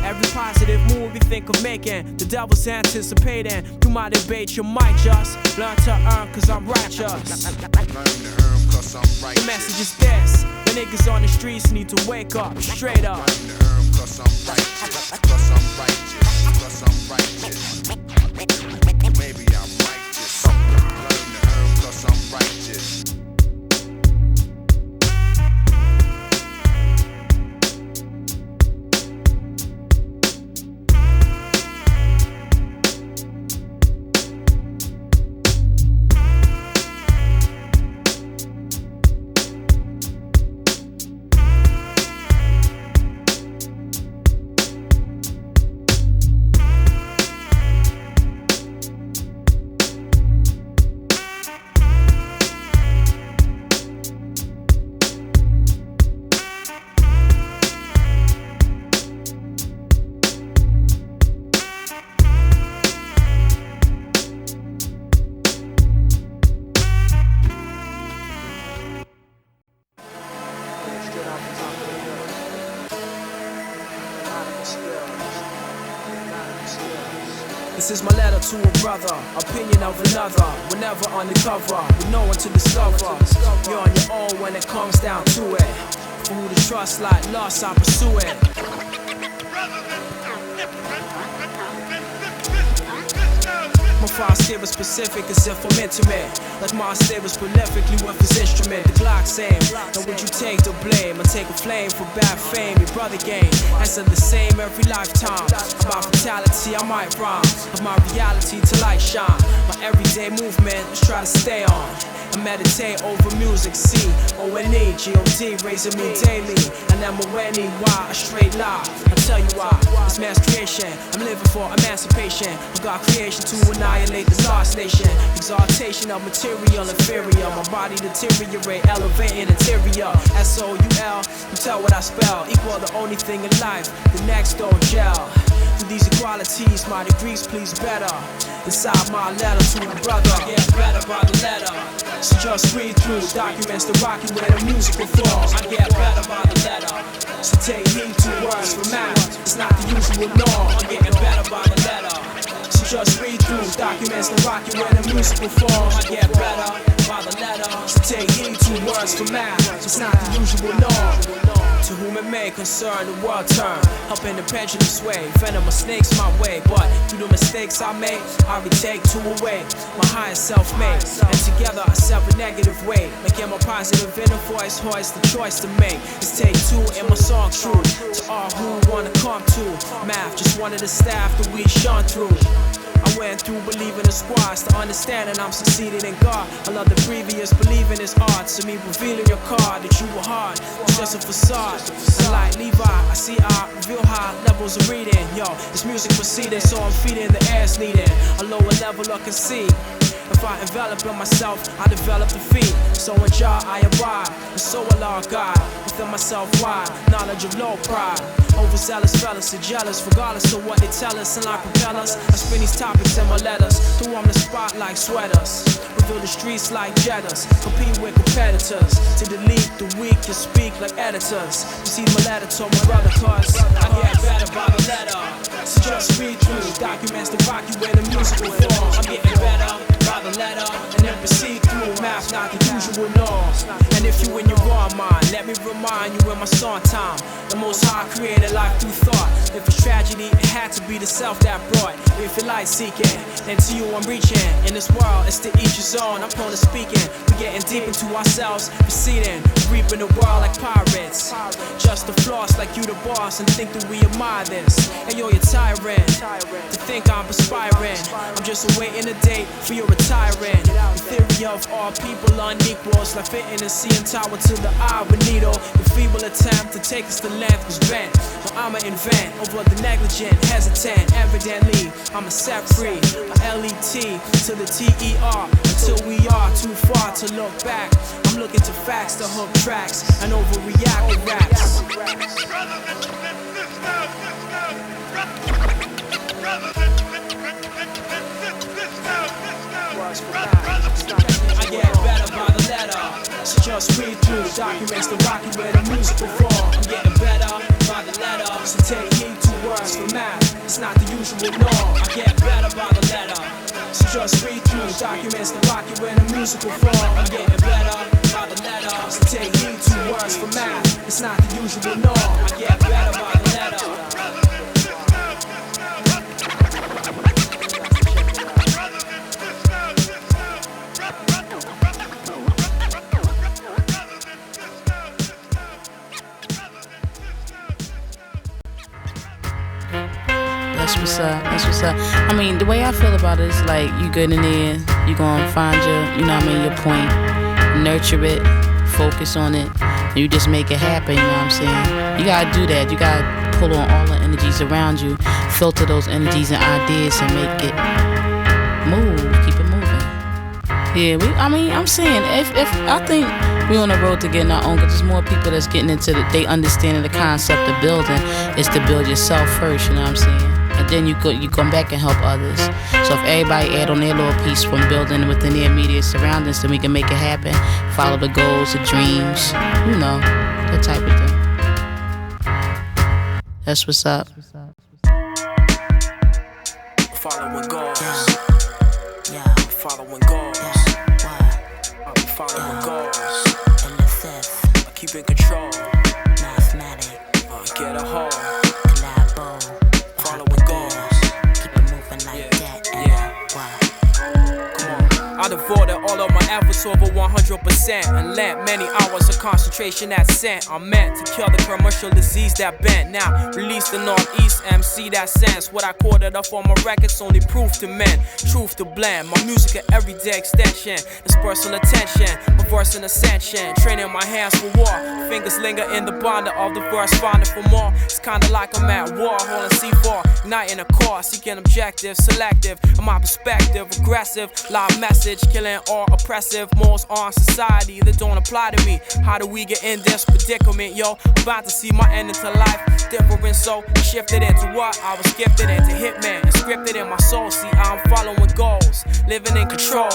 Every positive move you think of making, the devil's anticipating. Through my debate, you might just learn to earn cause I'm righteous. Learn to earn 'cause I'm righteous. The message is this: the niggas on the streets need to wake up, straight up. Learn to earn 'cause I'm righteous. 'Cause I'm righteous. 'Cause I'm righteous. Maybe I'm righteous. Learn to earn 'cause I'm righteous. This is my letter to a brother, opinion of another. Whenever undercover, with no one to discover. You're on your own when it comes down to it. For who to trust like lost, I pursue it. My file stay was specific as if I'm intimate. Like my stay was prolifically with his instrument. The Glock same. Now would you take the blame? I take a flame for bad fame. Your brother gain. Answer the same every lifetime. About fatality, I might rhyme. Of my reality till I shine. My everyday movement, just try to stay on. I meditate over music, C-O-N-E, G-O-D, raising me daily. And M-O-N-E, why a straight lie? I'll tell you why, it's mass creation. I'm living for emancipation. I got creation to annihilate the lost nation. Exaltation of material inferior. My body deteriorate, elevating interior. S-O-U-L, you tell what I spell. Equal the only thing in life, the next don't gel. Through these equalities, my degrees please better. Inside my letter to my brother, get better by the letter. So just read through documents to rock you where the music will fall. I get better by the letter. So take heed to words from math. It's not the usual norm. I'm getting better by the letter. So just read through documents to rock you where the music will fall. I get better by the letter. So take heed to words from math. It's not the usual norm. To whom it may concern, the world turn, helping the pendulum sway. Venomous snakes my way, but through the mistakes I make, I retake two away. My higher self made, and together I sever negative weight. Making my positive inner voice, hoist the choice to make. It's take two in my song true. To all who wanna come to math, just wanted the staff that we shone through. I went through believing in squads to understanding I'm succeeding in God. I love the previous believing is art. So me revealing your card that you were hard, it's just a facade. And like Levi, I see I reveal high levels of reading. Yo, it's music proceeding, so I'm feeding the air's needing. A lower level I can see. If I envelop in myself, I develop the feet. So in Jah I abide, and so Allah God. Within myself wide, knowledge of low pride. Overzealous fellas are jealous, regardless of what they tell us. And like propellers, I spin these topics in my letters. Throw on the spot like sweaters. Reveal the streets like jetters. Compete with competitors. To delete the weak, to speak like editors. Receive my letter to my brother, cause I get better by the letter. So just read through documents to rock you where the music will fall. I'm getting better by the letter, and then proceed through math, not the usual norms. And if you in your wrong mind, let me remind you in my song time. The Most High created life through thought. If it's tragedy, it had to be the self that brought. If you're light seeking, then to you I'm reaching. In this world, it's to each his own. I'm prone to speaking. We're getting deep into ourselves, proceeding, reaping the world like pirates. Just the floss like you the boss, and think that we admire this. And you're your tyrant, to think I'm perspiring. I'm just awaiting a date for your retiring. The theory many of our people unequals, like fitting a CN tower to the eye of a needle. The feeble attempt to take us to length was bent. But I'ma invent over the negligent, hesitant. Evidently, I'ma set free. A LET to the TER until we are too far to look back. I'm looking to facts to hook tracks and overreact with raps. I get better by the letter, so just read through the documents to rock you where the music will fall. I'm getting better by the letter, so take heed to words for math. It's not the usual norm. I get better by the letter, so just read through the documents to rock you where the music will fall. I'm getting better by the letter, so take heed to words for math. It's not the usual norm. I get better by the letter. That's what's up. I mean, the way I feel about it is like you get in there, you gonna find your point, nurture it, focus on it, and you just make it happen, you know what I'm saying? You gotta do that. You gotta pull on all the energies around you, filter those energies and ideas and make it move, keep it moving. Yeah, I'm saying, if I think we're on the road to getting our own, because there's more people that's getting into they understanding the concept of building is to build yourself first, you know what I'm saying? And then you come back and help others. So if everybody add on their little piece from building within their immediate surroundings, then we can make it happen. Follow the goals, the dreams, that type of thing. That's what's up. Following goals. Yeah. Following goals. Yeah. I'll be following goals. And the fifth. I keep in control. Mathematic. Get a hold. Collabo. Following goals. Keep it moving like that. I devoted all of my efforts over 100% and lent many hours of concentration that sent. I'm meant to kill the commercial disease that bent. Now release the Northeast MC that sense. What I quoted up on my records only proof to men, truth to blend. My music an everyday extension. It's personal attention, my verse an ascension. Training my hands for war, fingers linger in the bonder of the verse, finding for more. It's kinda like I'm at war, holding C4, igniting a core, seeking objective, selective. In my perspective, aggressive, loud message, killing all oppressive morals on society that don't apply to me. How do we get in this predicament, yo? I'm about to see my end into life different, so shifted into what I was gifted into hitman, and scripted in my soul. See, I'm following goals, living in control,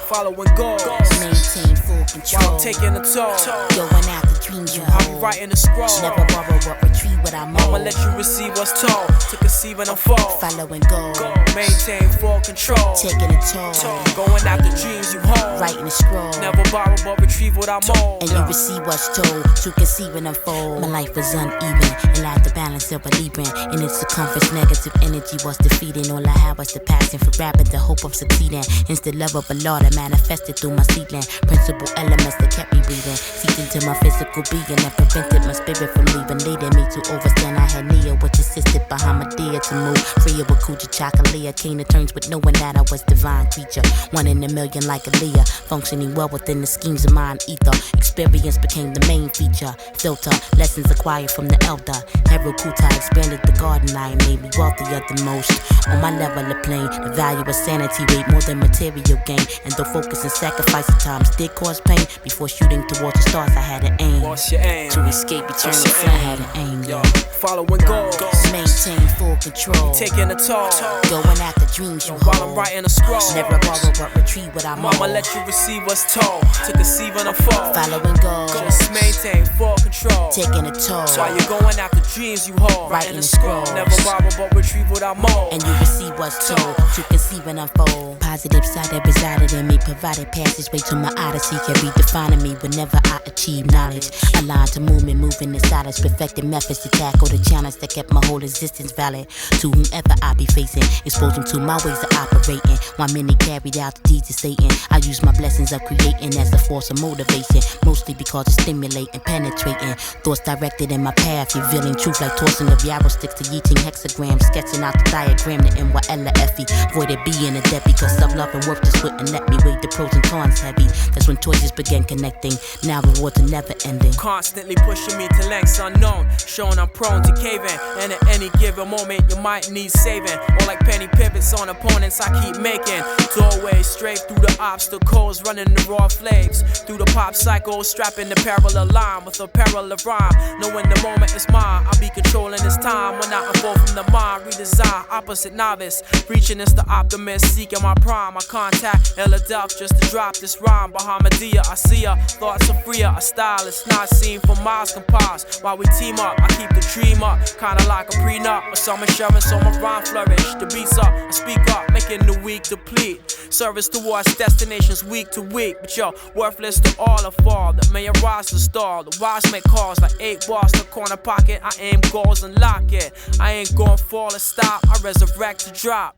following goals, Maintain full control. while taking a toll. Going after dreams you I'll be hold. writing a scroll. Never borrow but retrieve what I'm I'ma owed. let you receive what's told, to conceive and unfold. Following goals. Maintain full control. Taking a toll. Going after dreams you hold. Writing a scroll. Never borrow but retrieve what I'm owed. And you receive what's told to conceive and unfold. My life was uneven and lacked the balance of a Libran. In its circumference, negative energy was defeating. All I had was the passion for rapping, the hope of succeeding. Hence the love of a Lord that manifested through my seedling. Principal elements that kept me breathing. Seeped into my physical being and prevented my spirit from leaving. Leading me to overstand I had Nia, which assisted Bahamadia to move. Free of a Kuja Chocolate. Came to terms with knowing that I was divine creature. 1 in a million like Aaliyah. Functioning well within the schemes of mind ether. Experience became the main feature. Filter, lessons acquired from the elder. Hero Kuta expanded the garden I made me wealthier than most. On my level of plane, the value of sanity weighed more than material gain. And though focus and sacrifice at times did cause pain, before shooting towards the stars I had an aim. What's your aim? To escape eternal flame, I had an aim, yo. Following goals. Maintain full control. Taking a toll. Going after dreams you While I'm hold. writing a scroll. Never borrow but retrieve what I'm I'ma owed. let you receive what's told, to conceive and unfold. Following goals. Just maintain full control. Taking a toll. While you're going after dreams you hold. Writing a a scroll. scroll. Never borrow but retrieve what I'm owed. And you receive what's told to conceive and unfold. Positive side that resided in me provided passageway to my odyssey. Kept redefining me whenever I achieve knowledge. Aligned to movement, moving in silence. Perfected methods to tackle the challenge that kept my whole existence valid. To whomever I be facing, exposing to my ways of operating. While many carried out the deeds of Satan, I use my my blessings of creating as a force of motivation. Mostly because it's stimulating, penetrating. Thoughts directed in my path, revealing truth like tossing of yarrow sticks to yeeting hexagrams. Sketching out the diagram, the NYLFE. Voided being a debt because self-love and worth just wouldn't let me weigh the pros and cons heavy. That's when choices began connecting. Now rewards are never ending. Constantly pushing me to lengths unknown, showing I'm prone to caving. And at any given moment, you might need saving. Or like penny pivots on opponents, I keep making doorways straight through the obstacles, running the raw flames through the pop cycle, strapping the parallel line with a parallel rhyme. Knowing the moment is mine, I'll be controlling this time when I evolve from the mind. Redesign, opposite novice, reaching is the optimist, seeking my prime. I contact Philadelphia just to drop this rhyme. Bahamadia, I see ya, thoughts are freer. A style is not seen for miles can pass. While we team up, I keep the dream up, kinda like a prenup. With some insurance, so my rhyme flourish. The beats up, I speak up, making the weak deplete. Service towards destinations week to week, but yo, worthless to all a fall that may arise to stall. The wise make calls like 8 bars to corner pocket. I aim goals and lock it. I ain't gonna fall or stop. I resurrect to drop.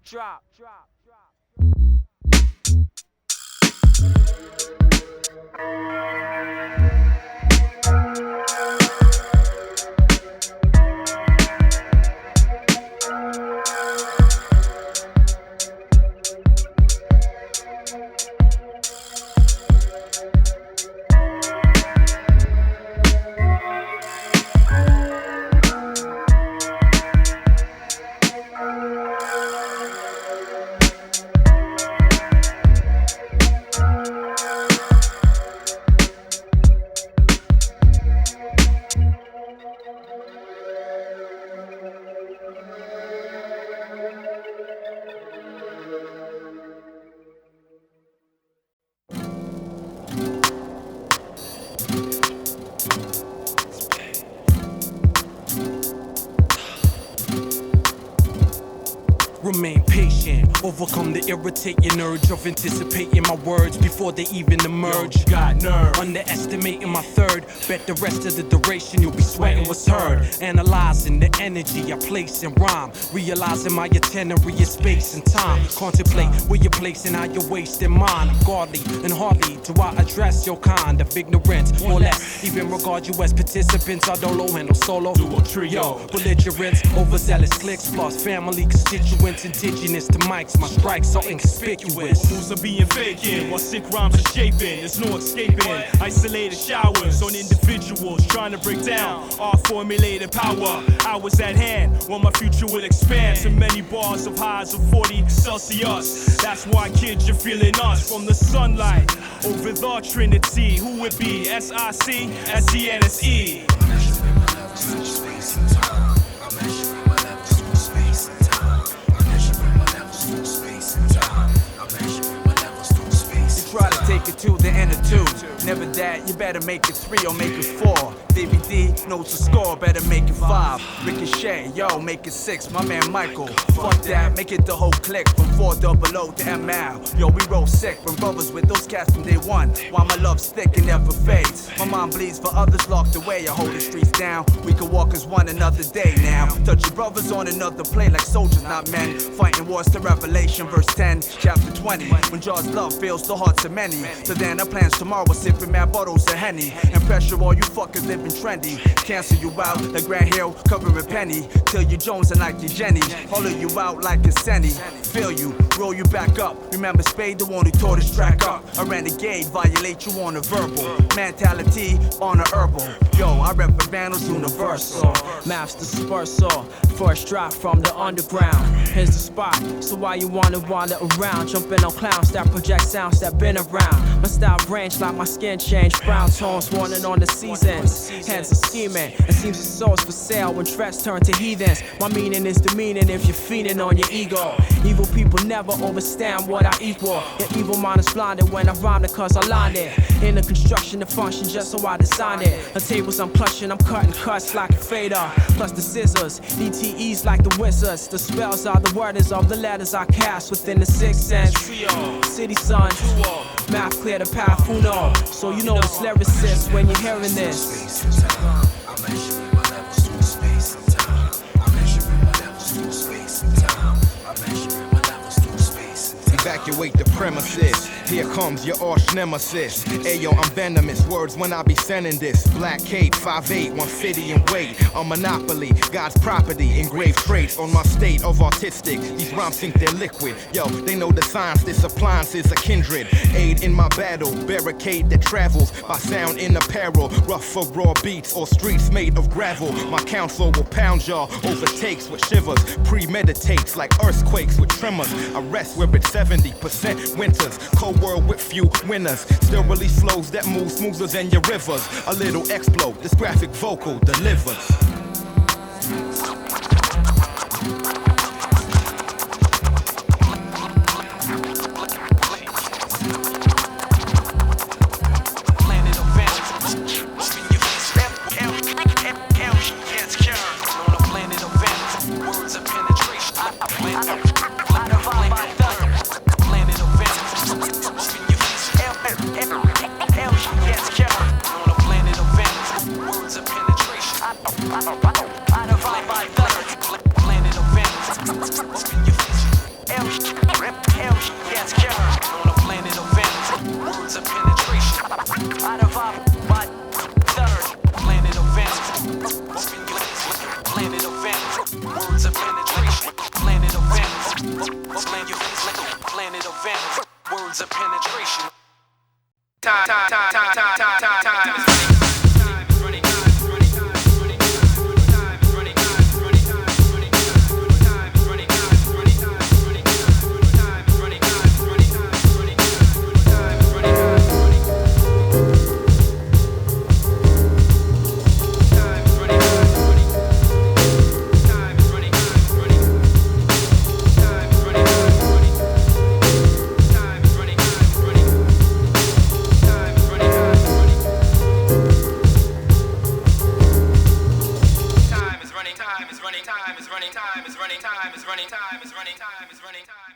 Remain patient, overcome the irritating urge of anticipating my words before they even emerge. Yo, got nerve. Underestimating my third, bet the rest of the duration you'll be sweating what's heard. Analyzing the energy I place in rhyme, realizing my itinerary is space and time. Contemplate where you're placing how you're wasting mine. I'm godly and hardly do I address your kind of ignorance, more or less. Even regard you as participants, I don't low handle solo. Duo trio, belligerents, overzealous clicks, plus family constituents. Indigenous to mics, my strikes are inconspicuous. Rules are being vacant, while sick rhymes are shaping. There's no escaping, isolated showers on individuals trying to break down our formulated power. Hours at hand, while my future will expand to many bars of highs of 40 Celsius. That's why, kids, you're feeling us from the sunlight over the Trinity. Who would be? S-I-C, S-E-N-S-E. Try to take it to the end of 2. Never that, you better make it 3 or make it 4. DVD, notes to score, better make it 5. Ricochet, yo, make it 6. My man Michael, fuck that, make it the whole click. From 400 to ML. Yo, we roll sick from brothers with those cats from day one. While my love's thick and never fades. My mind bleeds for others locked away. I hold the streets down. We can walk as one another day now. Touch your brothers on another plane like soldiers, not men. Fighting wars to Revelation, verse 10, chapter 20. When God's love fills the hearts of many. So then our plans tomorrow, sipping mad bottles of Henny. And pressure all you fuckers living trendy. Cancel you out like Grand Hill, covering Penny. Till you Jones and like you Jenny. Hollow you out like a Senny. Feel you, roll you back up. Remember Spade, the one who tore this track up. A renegade, violate you on a verbal. Mentality on a herbal. Yo, I rep Vandals universal. Maths dispersal, first drop from the underground. Here's the spot, so why you wanna wander around? Jumping on clowns that project sounds that been around. My style range like my skin change. Brown tones warning on the seasons. Hands are scheming, it seems the soul's for sale when threats turn to heathens. My meaning is demeaning if you're feeding on your ego. Evil people never understand what I equal. Your evil mind is blinded when I rhyme it cause I lined it. In the construction, the function just so I designed it. The tables I'm clutching, I'm cutting cuts like a fader. Plus the scissors, DTEs like the wizards. The spells are the worders of the letters I cast within the 6th sense. Trio, city sun, duo, math clear the path, who know? So you know it's lyricist when you're hearing this. Evacuate the premises. Here comes your arch nemesis. Ayo, I'm venomous. Words when I be sending this. Black Cape, 5'8", 150 in weight. A monopoly, God's property. Engraved traits on my state of artistic. These rhymes think they're liquid. Yo, they know the science. This appliance is a kindred. Aid in my battle. Barricade that travels by sound in apparel. Rough for raw beats or streets made of gravel. My counsel will pound y'all. Overtakes with shivers. Premeditates like earthquakes with tremors. I rest where it's 70% winters. Cold world with few winners. Still release flows that move smoother than your rivers. A little explode, this graphic vocal delivers. Words of penetration. Time is running, time is running, time is running, time is running, time is running, time is running, time is running, time.